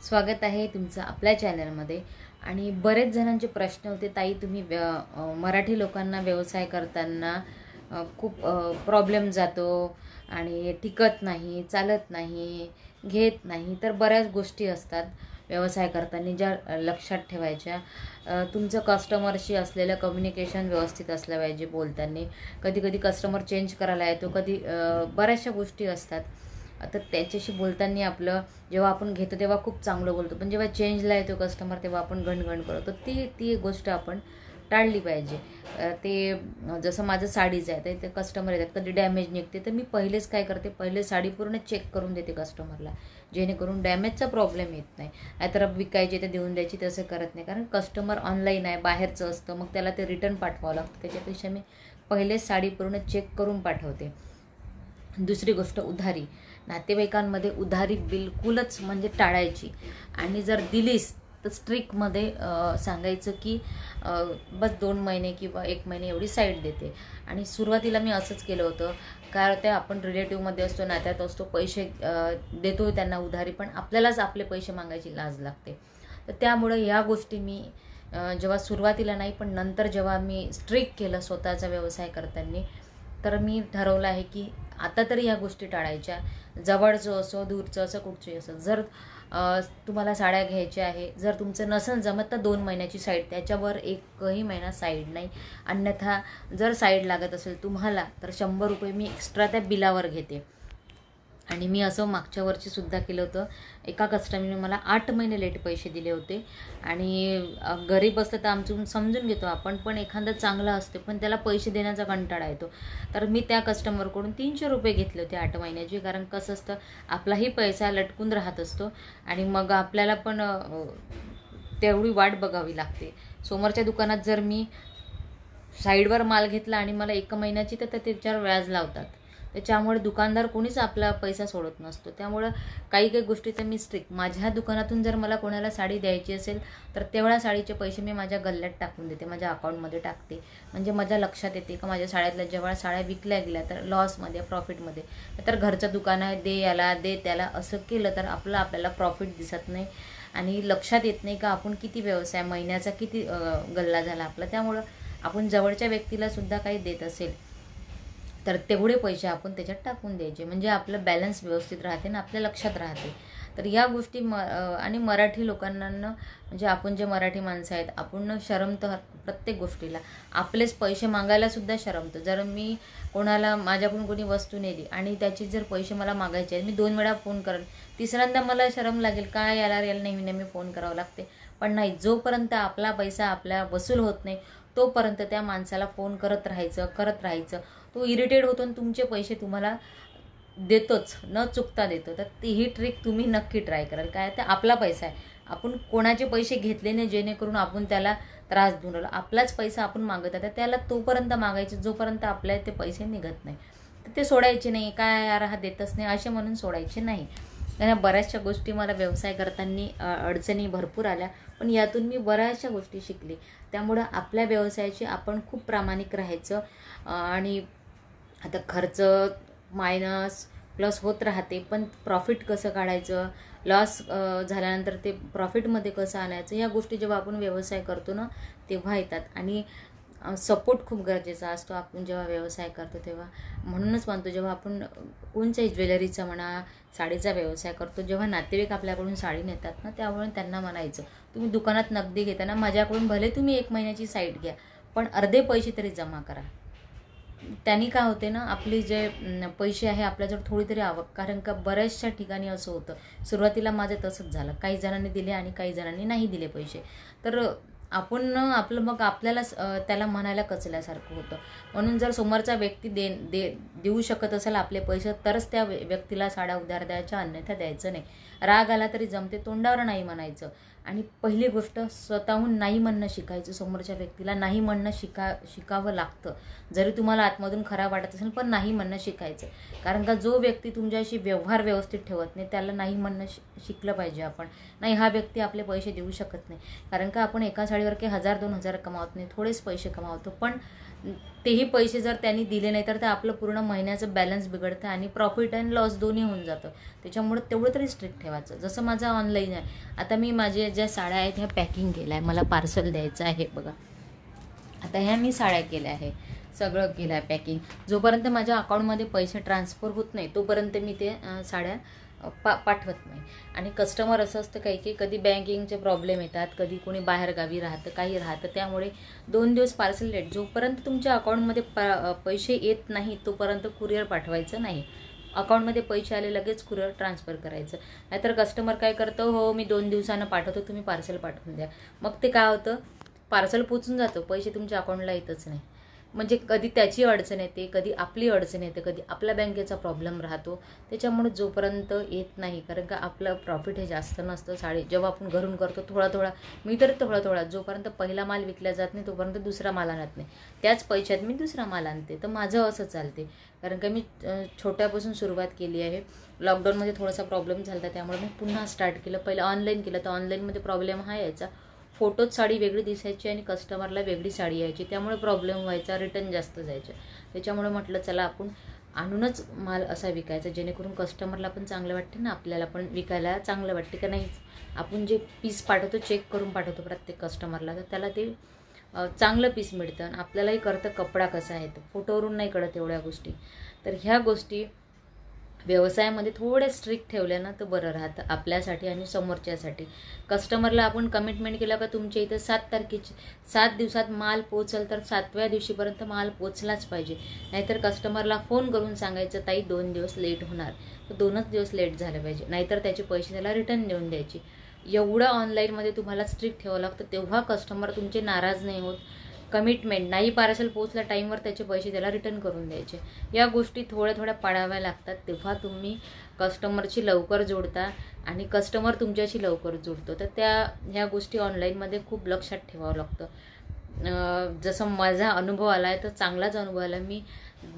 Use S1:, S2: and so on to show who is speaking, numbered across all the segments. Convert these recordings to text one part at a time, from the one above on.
S1: स्वागत आहे तुमचं आपल्या चॅनलमध्ये। आणि बरेच जणांचे प्रश्न होते, ताई तुम्ही मराठी लोकांना व्यवसाय करताना खूप प्रॉब्लेम जातो आणि टिकत नाही, चालत नाही, घेत नाही। तर बऱ्याच गोष्टी असतात व्यवसाय करताना ज्या लक्षात ठेवायच्या। तुमचं कस्टमरशी असलेलं कम्युनिकेशन व्यवस्थित असलं पाहिजे बोलताना। कधी कधी कस्टमर चेंज करायला येतो, कधी बऱ्याचशा गोष्टी असतात। तर त्याच्याशी बोलताना आपलं जेव्हा आपण घेतो तेव्हा खूप चांगलं बोलतो, पण जेव्हा चेंजला येतो कस्टमर तेव्हा आपण घणघण करतो। ती ती गोष्ट आपण टाळली पाहिजे। ते जसं माझं साडीचं आहे, तर ते कस्टमर येतात, कधी डॅमेज निघते, तर मी पहिलेच काय करते, पहिले साडी पूर्ण चेक करून देते कस्टमरला, जेणेकरून डॅमेजचा प्रॉब्लेम येत नाही। नाहीतर विकायची तर देऊन द्यायची, तसं करत नाही, कारण कस्टमर ऑनलाईन आहे, बाहेरचं असतं, मग त्याला ते रिटर्न पाठवावं लागतं। त्याच्यापेक्षा मी पहिलेच साडी पूर्ण चेक करून पाठवते। दुसरी गोष्ट, उधारी। नातेवाईकांमध्ये उधारी बिलकुलच म्हणजे टाळायची, आणि जर दिलीस तर स्ट्रिक्टमध्ये सांगायचं की बस 2 महिने किंवा 1 महिने एवढी साईड देते। आणि सुरुवातीला मी असंच केलं होतं, कारण ते आपण रिलेटिव्हमध्ये असतो, नात्यात असतो, पैसे देतो त्यांना उधारी, पण आपल्यालाच आपले पैसे मागायची लाज लागते। तर त्यामुळे ह्या गोष्टी मी जेव्हा सुरुवातीला नाही, पण नंतर जेव्हा मी स्ट्रिक्ट केलं स्वतःचा व्यवसाय करताना, तर मी ठरवलं आहे की आता तरी ह्या गोष्टी टाळायच्या। जवळचं असो, दूरचं असो, कुठचंही असो, जर तुम्हाला साड्या घ्यायच्या आहे, जर तुमचं नसेल जमत तर 2 महिन्याची साईड, त्याच्यावर एकही महिना साईड नाही। अन्यथा जर साईड लागत असेल तुम्हाला, तर 100 रुपये मी एक्स्ट्रा त्या बिलावर घेते। आणि मी असं मागच्या वर्षी सुद्धा केलं होतं। एका कस्टमरने मला 8 महिने लेट पैसे दिले होते, आणि गरीब असतं तर आमचं समजून घेतो आपण, पण एखादा चांगला असते पण त्याला पैसे देण्याचा कंटाळा येतो। तर मी त्या कस्टमरकडून 300 रुपये घेतले होते 8 महिन्याचे, कारण कसं असतं, आपलाही पैसा लटकून राहत असतो, आणि मग आपल्याला पण तेवढी वाट बघावी लागते। समोरच्या दुकानात जर मी साईडवर माल घेतला आणि मला 1 महिन्याची, तर त्याच्यावर व्याज लावतात। त्याच्यामुळे दुकानदार कोणीच आपला पैसा सोडत नसतो। त्यामुळे काही काही गोष्टी तर मी स्ट्रिक्ट, माझ्या दुकानातून जर मला कोणाला साडी द्यायची असेल, तर तेवढ्या साडीचे पैसे मी माझ्या गल्ल्यात टाकून देते, माझ्या अकाउंटमध्ये टाकते। म्हणजे माझ्या लक्षात येते का माझ्या साड्यातल्या जेव्हा साड्या विकल्या गेल्या तर लॉसमध्ये, प्रॉफिटमध्ये, तर घरचं दुकान आहे, दे याला दे त्याला, असं केलं तर आपल्याला प्रॉफिट दिसत नाही, आणि लक्षात येत नाही का आपण किती व्यवसाय, महिन्याचा किती गल्ला झाला आपला। त्यामुळं आपण जवळच्या व्यक्तीला सुद्धा काही देत असेल तर तेवढे पैसे आपण त्याच्यात टाकून द्यायचे, म्हणजे आपलं बॅलन्स व्यवस्थित राहते ना, आपल्या लक्षात राहते। तर या गोष्टी आणि मराठी लोकांना, म्हणजे आपण जे मराठी माणसं आहेत, आपण शरमतं प्रत्येक गोष्टीला, आपलेच पैसे मागायला सुद्धा शरमतं। जर मी कोणाला, माझ्याकडून कोणी वस्तू नेली आणि त्याची जर पैसे मला मागायचे आहेत, मी 2 वेळा फोन करेन, तिसऱ्यांदा मला शरम लागेल, काय याला नेहमी नेहमी फोन करावं लागते। पण नाही, जोपर्यंत आपला पैसा आपल्या वसूल होत नाही तोपर्यंत त्या माणसाला फोन करत राहायचं। तो इरिटेट होतो आणि तुमचे पैसे तुम्हाला देतोच, न चुकता देतो। तर ही ट्रिक तुम्ही नक्की ट्राय कराल। काय, तर आपला पैसा आहे, आपण कोणाचे पैसे घेतले नाही जेणेकरून आपण त्याला त्रास देऊन राहिलो। आपलाच पैसा आपण मागत आहे, तर त्याला तोपर्यंत मागायचे जोपर्यंत आपल्या ते पैसे निघत नाही। तर ते सोडायचे नाही, काय यार हा देतच नाही असे म्हणून सोडायचे नाही। आणि बऱ्याचशा गोष्टी मला व्यवसाय करताना अडचणी भरपूर आल्या, पण यातून मी बऱ्याचशा गोष्टी शिकली। त्यामुळं आपल्या व्यवसायाची आपण खूप प्रामाणिक राहायचं। आणि आता खर्च मायनस प्लस होत राहते, पण प्रॉफिट कसं काढायचं, लॉस झाल्यानंतर ते प्रॉफिटमध्ये कसं आणायचं, या गोष्टी जेव्हा आपण व्यवसाय करतो ना तेव्हा येतात। आणि सपोर्ट खूप गरजेचा असतो आपण जेव्हा व्यवसाय करतो तेव्हा। म्हणूनच म्हणतो, जेव्हा आपण कोणत्याही ज्वेलरीचा म्हणा, साडीचा व्यवसाय करतो, जेव्हा नातेवाईक आपल्याकडून साडी नेतात ना, त्यामुळे त्यांना म्हणायचं, तुम्ही दुकानात नगदी घेताना माझ्याकडून भले तुम्ही 1 महिन्याची साईड घ्या, पण अर्धे पैसे तरी जमा करा। त्यांनी काय होते ना, आपले जे पैसे आहे आपल्याजवळ थोडी तरी आवक, कारण का बऱ्याचशा ठिकाणी असं होतं, सुरुवातीला माझं तसंच झालं, काही जणांनी दिले आणि काही जणांनी नाही दिले पैसे। तर आपण आपलं मग आपल्याला त्याला म्हणायला कचल्यासारखं होतं। म्हणून जर समोरचा व्यक्ती देऊ शकत असेल आपले पैसे, तरच त्या व्यक्तीला साड्या उधार द्यायच्या, अन्यथा द्यायचं नाही। राग आला तरी जमते, तोंडावर नाही म्हणायचं। आणि पहिली गोष्ट, स्वतःहून नाही म्हणणं शिकायचं। समोरच्या व्यक्तीला नाही म्हणणं शिकावं लागतं, जरी तुम्हाला आतमधून खराब वाटत असेल, पण नाही म्हणणं शिकायचं। कारण का जो व्यक्ती तुमच्याशी व्यवहार व्यवस्थित ठेवत नाही त्याला नाही म्हणणं शिकलं पाहिजे आपण। नाही, हा व्यक्ती आपले पैसे देऊ शकत नाही, कारण का आपण एका दिवाळीवर काही 1000-2000 कमावत नाही, थोडेच पैसे कमावतो, पण तेही पैसे जर त्यांनी दिले नाही तर ते आपलं पूर्ण महिन्याचं बॅलन्स बिघडतं आणि प्रॉफिट अँड लॉस दोन्ही होऊन जातं. त्याच्यामुळे तेवढं तरी स्ट्रिक्ट ठेवायचं. जसं माझं ऑनलाईन आहे, आता मी माझ्या ज्या साड्या आहेत ह्या पॅकिंग केल्या आहे, मला पार्सल द्यायचं आहे बघा. आता ह्या मी साड्या केल्या आहे, सगळं केलं आहे पॅकिंग. जोपर्यंत माझ्या अकाउंटमध्ये पैसे ट्रान्सफर होत नाही तोपर्यंत मी ते साड्या पाठवत नाही. आणि कस्टमर असं असतं काही की कधी बँकिंगचे प्रॉब्लेम येतात, कधी कोणी बाहेरगावी राहतं, काही राहतं, त्यामुळे 2 दिवस पार्सल लेट. जोपर्यंत तुमच्या अकाउंटमध्ये पैसे येत नाही तोपर्यंत कुरिअर पाठवायचं नाही. अकाउंटमध्ये पैसे आले लगेच कुरिअर ट्रान्सफर करायचं. नाहीतर कस्टमर काय करतं, हो मी 2 दिवसानं पाठवतो, तुम्ही पार्सल पाठवून द्या. मग ते काय होतं, पार्सल पोचून जातं, पैसे तुमच्या अकाउंटला येतच नाही. म्हणजे कधी त्याची अडचण येते, कधी आपली अडचण येते, कधी आपल्या बँकेचा प्रॉब्लेम राहतो. त्याच्यामुळे जोपर्यंत येत नाही, कारण का आपलं प्रॉफिट हे जास्त नसतं साडी जेव्हा आपण घरून करतो, थोडा मी तर थोडा जोपर्यंत पहिला माल विकला जात नाही तोपर्यंत दुसरा माल आणत नाही. त्याच पैशात मी दुसरा माल आणते. तर माझं असं चालते, कारण का मी छोट्यापासून सुरुवात केली आहे. लॉकडाऊनमध्ये थोडासा प्रॉब्लेम झाला होता, त्यामुळे मी पुन्हा स्टार्ट केलं. पहिलं ऑनलाईन केलं, तर ऑनलाईनमध्ये प्रॉब्लेम हा यायचा, फोटोत साडी वेगळी दिसायची आणि कस्टमरला वेगळी साडी यायची, त्यामुळे प्रॉब्लेम व्हायचा, रिटर्न जास्त जायचे. त्याच्यामुळे म्हटलं चला आपण आणूनच माल असा विकायचा जेणेकरून कस्टमरला पण चांगलं वाटते ना, आपल्याला पण विकायला चांगलं वाटते का नाही. आपण जे पीस पाठवतो, चेक करून पाठवतो प्रत्येक कस्टमरला, तर त्याला ते चांगलं पीस मिळतं आणि आपल्यालाही कळतं कपडा कसा आहे. तर फोटोवरून नाही कळत एवढ्या गोष्टी. तर ह्या गोष्टी व्यवसायामध्ये थोडे स्ट्रिक्ट ठेवल्यानं तर बरं राहतं आपल्यासाठी आणि समोरच्यासाठी. कस्टमरला आपण कमिटमेंट केलं का तुमच्या इथं 7 दिवसात माल पोचल, तर 7व्या दिवशीपर्यंत माल पोचलाच पाहिजे. नाहीतर कस्टमरला फोन करून सांगायचं ताई 2 दिवस लेट होणार, तर 2च दिवस लेट झाले पाहिजे, नाहीतर त्याचे पैसे त्याला रिटर्न देऊन द्यायचे. एवढं ऑनलाईनमध्ये तुम्हाला स्ट्रिक्ट ठेवावं लागतं, तेव्हा कस्टमर तुमचे नाराज नाही होत. कमिटमेंट नाही, पार्सल पोचला टाईमवर त्याचे पैसे त्याला रिटर्न करून द्यायचे. या गोष्टी थोड्या पाळाव्या लागतात, तेव्हा तुम्ही कस्टमरची लवकर जोडता आणि कस्टमर तुमच्याशी लवकर जोडतो. तर ह्या गोष्टी ऑनलाईनमध्ये खूप लक्षात ठेवावं लागतं. जसं माझा अनुभव आला आहे, तर चांगलाच अनुभव आला. मी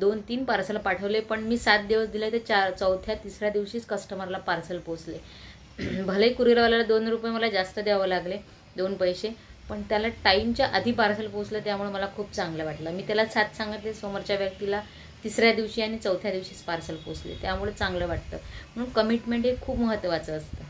S1: 2-3 पार्सल पाठवले, पण मी 7 दिवस दिले, तर 4थ्या-3ऱ्या दिवशीच कस्टमरला पार्सल पोचले. भले कुरिअरवाल्याला 2 रुपये मला जास्त द्यावं लागले, 2 पैसे, पण त्याला टाईमच्या आधी पार्सल पोचलं, त्यामुळे मला खूप चांगलं वाटलं. मी त्याला 7 सांगितले, समोरच्या व्यक्तीला 3ऱ्या दिवशी आणि 4थ्या दिवशीच पार्सल पोचले, त्यामुळे चांगलं वाटतं. म्हणून कमिटमेंट हे खूप महत्त्वाचं असतं.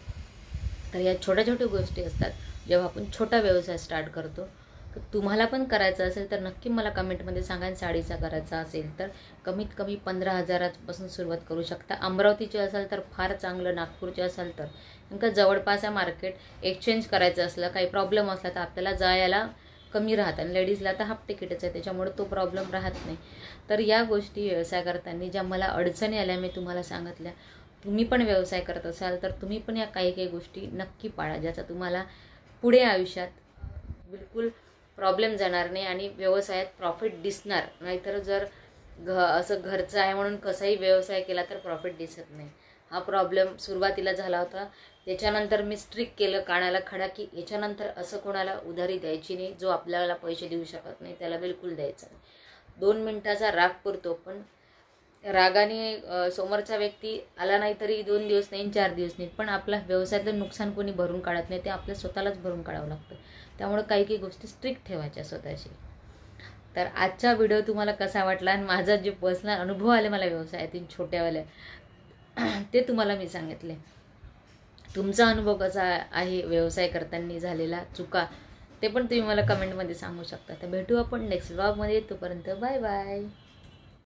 S1: तर या छोट्या गोष्टी असतात जेव्हा आपण छोटा व्यवसाय स्टार्ट करतो. तर तुम्हाला पण करायचं असेल तर नक्की मला कमेंटमध्ये सांगा. साडीचा करायचा असेल तर कमीत कमी 15,000पासून सुरुवात करू शकता. अमरावतीचे असाल तर फार चांगलं, नागपूरचे असाल तर, नेमकं जवळपास आहे मार्केट. एक्सचेंज करायचं असलं, काही प्रॉब्लेम असला तर आपल्याला जायला कमी राहतं आणि लेडीजला तर हाफ तिकीटच आहे, त्याच्यामुळे तो प्रॉब्लेम राहत नाही. तर या गोष्टी व्यवसाय करताना ज्या मला अडचणी आल्या मी तुम्हाला सांगितल्या. तुम्ही पण व्यवसाय करत असाल तर तुम्ही पण या काही गोष्टी नक्की पाळा, ज्याचा तुम्हाला पुढे आयुष्यात बिलकुल प्रॉब्लेम जाणार नाही आणि व्यवसायात प्रॉफिट दिसणार. नाहीतर जर असं घरचं आहे म्हणून कसाही व्यवसाय केला तर प्रॉफिट दिसत नाही. हा प्रॉब्लेम सुरुवातीला झाला होता. त्याच्यानंतर मी स्ट्रिक्ट केलं कानाला खडा की याच्यानंतर असं कोणाला उधारी द्यायची नाही, जो आपल्याला पैसे देऊ शकत नाही त्याला बिलकुल द्यायचं नाही. 2 मिनिटाचा राग पुरतो, पण रागाने समोरचा व्यक्ती आला नाही तरी 2 दिवस नाही, 4 दिवस नाही, पण आपल्या व्यवसायातलं नुकसान कोणी भरून काढत नाही, ते आपल्या स्वतःलाच भरून काढावं लागतं. त्यामुळे काही गोष्टी स्ट्रिक्ट ठेवायच्या स्वतःशी. तर आजचा व्हिडिओ तुम्हाला कसा वाटला आणि माझा जे पर्सनल अनुभव आले मला व्यवसायातील छोट्यावाल्या, ते तुम्हाला मी सांगितले. तुमचा अनुभव कसा आहे व्यवसाय करताना झालेला चुका, ते पण तुम्ही मला कमेंटमध्ये सांगू शकता. तर भेटू आपण नेक्स्ट व्लॉगमध्ये. तोपर्यंत बाय बाय.